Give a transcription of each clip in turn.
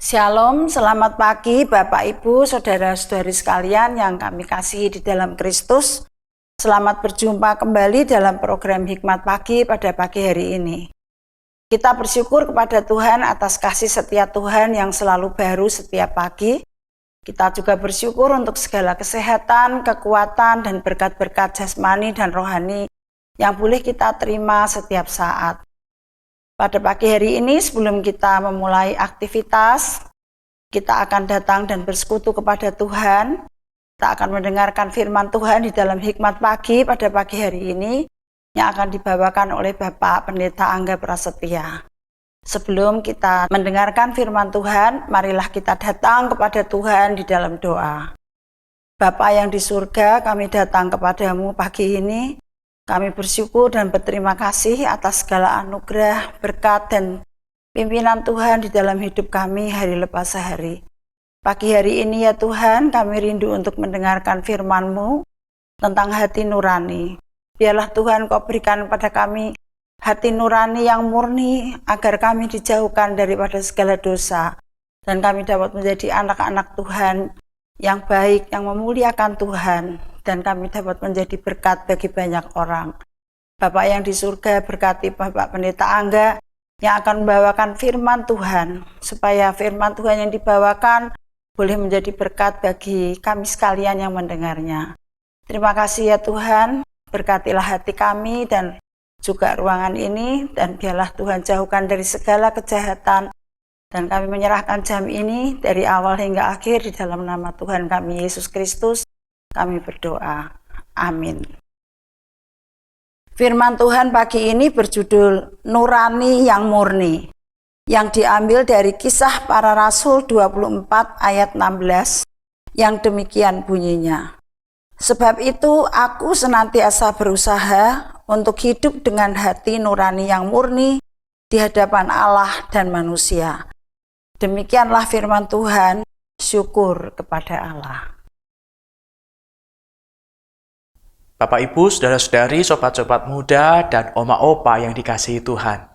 Shalom, selamat pagi Bapak Ibu, Saudara-saudari sekalian yang kami kasihi di dalam Kristus. Selamat berjumpa kembali dalam program Hikmat Pagi pada pagi hari ini. Kita bersyukur kepada Tuhan atas kasih setia Tuhan yang selalu baru setiap pagi. Kita juga bersyukur untuk segala kesehatan, kekuatan, dan berkat-berkat jasmani dan rohani yang boleh kita terima setiap saat. Pada pagi hari ini sebelum kita memulai aktivitas, kita akan datang dan bersekutu kepada Tuhan. Kita akan mendengarkan firman Tuhan di dalam Hikmat Pagi pada pagi hari ini yang akan dibawakan oleh Bapak Pendeta Angga Prasetya. Sebelum kita mendengarkan firman Tuhan, marilah kita datang kepada Tuhan di dalam doa. Bapa yang di surga, kami datang kepadamu pagi ini. Kami bersyukur dan berterima kasih atas segala anugerah, berkat, dan pimpinan Tuhan di dalam hidup kami hari lepas hari. Pagi hari ini ya Tuhan, kami rindu untuk mendengarkan firman-Mu tentang hati nurani. Biarlah Tuhan Kau berikan pada kami hati nurani yang murni, agar kami dijauhkan daripada segala dosa, dan kami dapat menjadi anak-anak Tuhan yang baik, yang memuliakan Tuhan, dan kami dapat menjadi berkat bagi banyak orang. Bapak yang di surga, berkati Bapak Pendeta Angga yang akan membawakan firman Tuhan, supaya firman Tuhan yang dibawakan boleh menjadi berkat bagi kami sekalian yang mendengarnya. Terima kasih ya Tuhan, berkatilah hati kami dan juga ruangan ini, dan biarlah Tuhan jauhkan dari segala kejahatan, dan kami menyerahkan jam ini dari awal hingga akhir di dalam nama Tuhan kami Yesus Kristus. Kami berdoa. Amin. Firman Tuhan pagi ini berjudul Nurani yang Murni, yang diambil dari Kisah Para Rasul 24 ayat 16, yang demikian bunyinya. Sebab itu aku senantiasa berusaha untuk hidup dengan hati nurani yang murni di hadapan Allah dan manusia. Demikianlah firman Tuhan, syukur kepada Allah. Bapak Ibu, Saudara-saudari, sobat-sobat muda, dan oma-opa yang dikasihi Tuhan.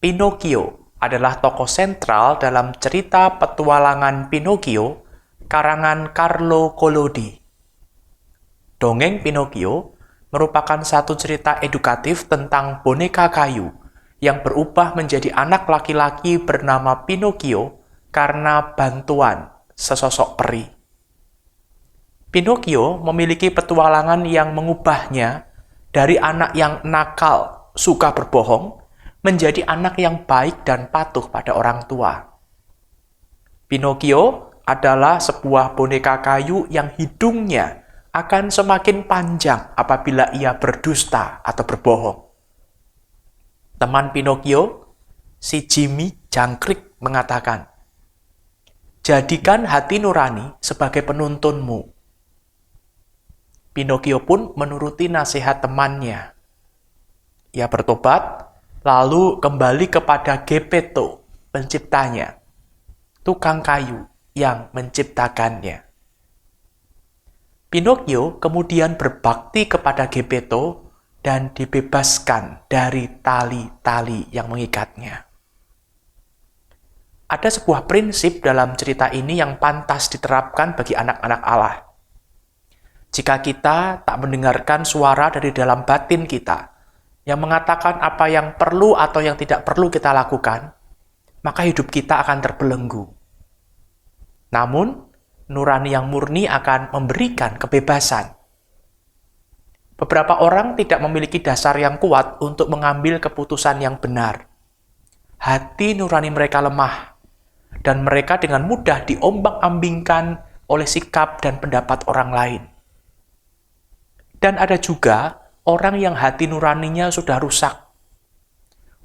Pinocchio adalah tokoh sentral dalam cerita petualangan Pinocchio karangan Carlo Collodi. Dongeng Pinocchio merupakan satu cerita edukatif tentang boneka kayu yang berubah menjadi anak laki-laki bernama Pinocchio karena bantuan sesosok peri. Pinocchio memiliki petualangan yang mengubahnya dari anak yang nakal, suka berbohong, menjadi anak yang baik dan patuh pada orang tua. Pinocchio adalah sebuah boneka kayu yang hidungnya akan semakin panjang apabila ia berdusta atau berbohong. Teman Pinocchio, si Jimmy jangkrik, mengatakan, "Jadikan hati nurani sebagai penuntunmu." Pinocchio pun menuruti nasihat temannya. Ia bertobat, lalu kembali kepada Geppetto, penciptanya, tukang kayu yang menciptakannya. Pinocchio kemudian berbakti kepada Geppetto dan dibebaskan dari tali-tali yang mengikatnya. Ada sebuah prinsip dalam cerita ini yang pantas diterapkan bagi anak-anak Allah. Jika kita tak mendengarkan suara dari dalam batin kita yang mengatakan apa yang perlu atau yang tidak perlu kita lakukan, maka hidup kita akan terbelenggu. Namun, nurani yang murni akan memberikan kebebasan. Beberapa orang tidak memiliki dasar yang kuat untuk mengambil keputusan yang benar. Hati nurani mereka lemah, dan mereka dengan mudah diombang-ambingkan oleh sikap dan pendapat orang lain. Dan ada juga orang yang hati nuraninya sudah rusak.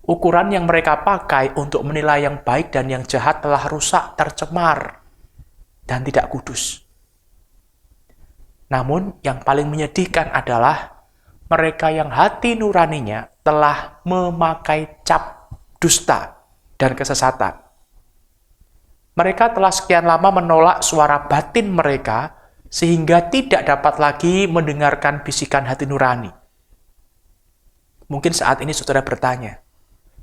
Ukuran yang mereka pakai untuk menilai yang baik dan yang jahat telah rusak, tercemar, dan tidak kudus. Namun yang paling menyedihkan adalah mereka yang hati nuraninya telah memakai cap dusta dan kesesatan. Mereka telah sekian lama menolak suara batin mereka sehingga tidak dapat lagi mendengarkan bisikan hati nurani. Mungkin saat ini saudara bertanya,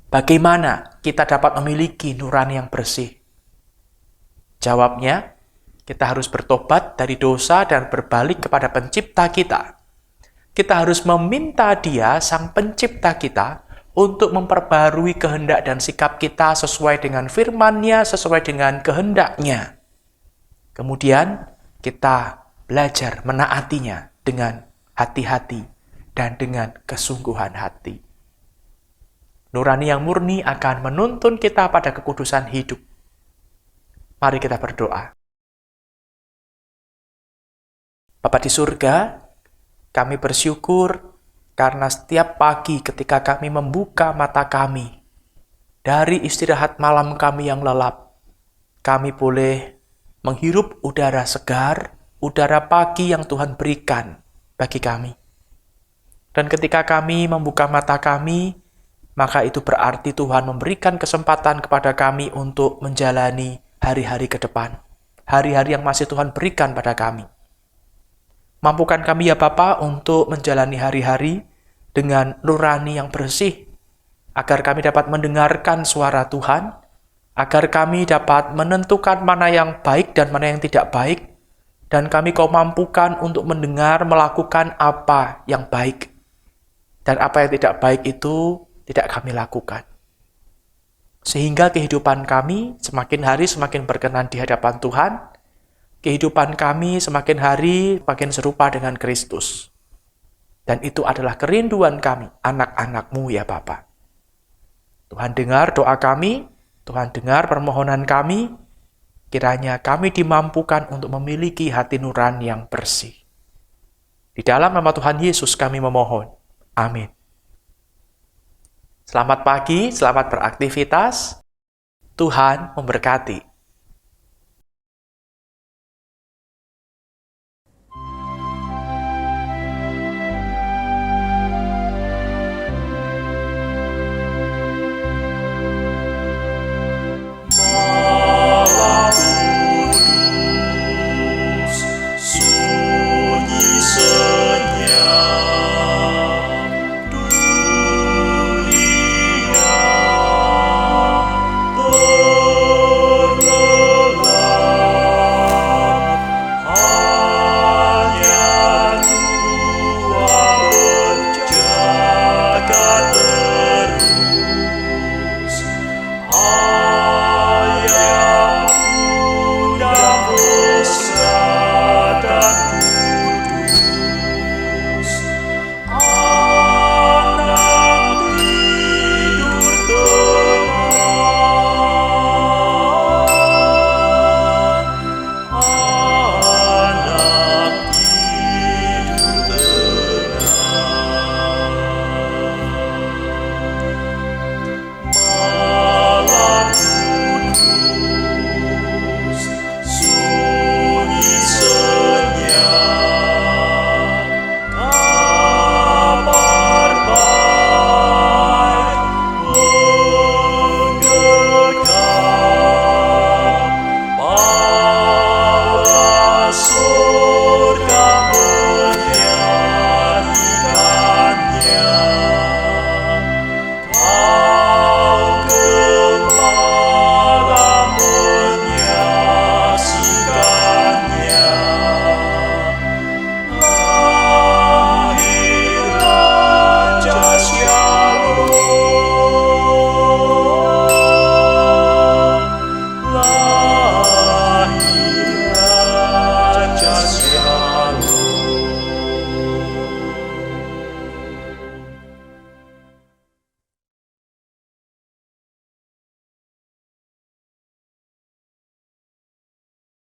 bagaimana kita dapat memiliki nurani yang bersih? Jawabnya, kita harus bertobat dari dosa dan berbalik kepada pencipta kita. Kita harus meminta Dia, Sang Pencipta kita, untuk memperbarui kehendak dan sikap kita sesuai dengan firman-Nya, sesuai dengan kehendak-Nya. Kemudian, kita belajar menaatinya dengan hati-hati dan dengan kesungguhan hati. Nurani yang murni akan menuntun kita pada kekudusan hidup. Mari kita berdoa. Bapa di surga, kami bersyukur karena setiap pagi ketika kami membuka mata kami, dari istirahat malam kami yang lelap, kami boleh menghirup udara segar, udara pagi yang Tuhan berikan bagi kami. Dan ketika kami membuka mata kami, maka itu berarti Tuhan memberikan kesempatan kepada kami untuk menjalani hari-hari ke depan. Hari-hari yang masih Tuhan berikan pada kami. Mampukan kami ya Bapa untuk menjalani hari-hari dengan nurani yang bersih, agar kami dapat mendengarkan suara Tuhan, agar kami dapat menentukan mana yang baik dan mana yang tidak baik, dan kami Kau mampukan untuk mendengar, melakukan apa yang baik. Dan apa yang tidak baik itu tidak kami lakukan. Sehingga kehidupan kami semakin hari semakin berkenan di hadapan Tuhan, kehidupan kami semakin hari semakin serupa dengan Kristus. Dan itu adalah kerinduan kami, anak-anak-Mu ya Bapa. Tuhan dengar doa kami, Tuhan dengar permohonan kami, kiranya kami dimampukan untuk memiliki hati nurani yang bersih. Di dalam nama Tuhan Yesus kami memohon. Amin. Selamat pagi, selamat beraktivitas. Tuhan memberkati.